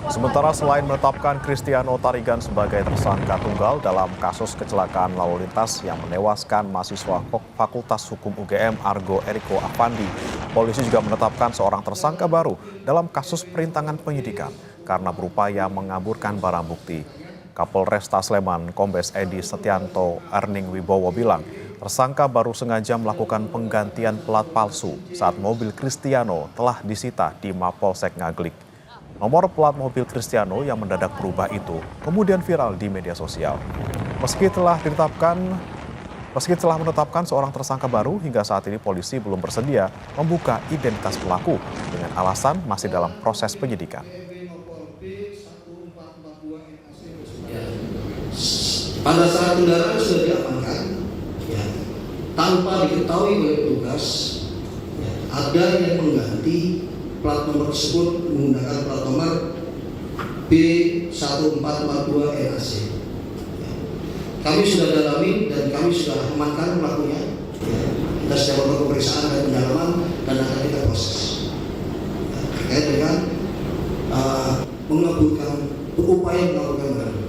Sementara selain menetapkan Cristiano Tarigan sebagai tersangka tunggal dalam kasus kecelakaan lalu lintas yang menewaskan mahasiswa Fakultas Hukum UGM Argo Eriko Afandi, polisi juga menetapkan seorang tersangka baru dalam kasus perintangan penyidikan karena berupaya mengaburkan barang bukti. Kapolresta Sleman, Kombes Edi Setianto Erning Wibowo bilang, tersangka baru sengaja melakukan penggantian plat palsu saat mobil Cristiano telah disita di Mapolsek Ngaglik. Nomor plat mobil Cristiano yang mendadak berubah itu kemudian viral di media sosial. Meski telah menetapkan seorang tersangka baru, hingga saat ini polisi belum bersedia membuka identitas pelaku dengan alasan masih dalam proses penyidikan. Pada saat kendaraan sudah diamankan, tanpa diketahui oleh petugas, ada yang mengganti plat nomor tersebut menggunakan plat nomor B1442 NAC. Kami sudah dalami dan kami sudah amankan pelakunya. Kita sudah melakukan pemeriksaan dan pendalaman dan akan kita proses terkait dengan berupaya mengaburkan barang.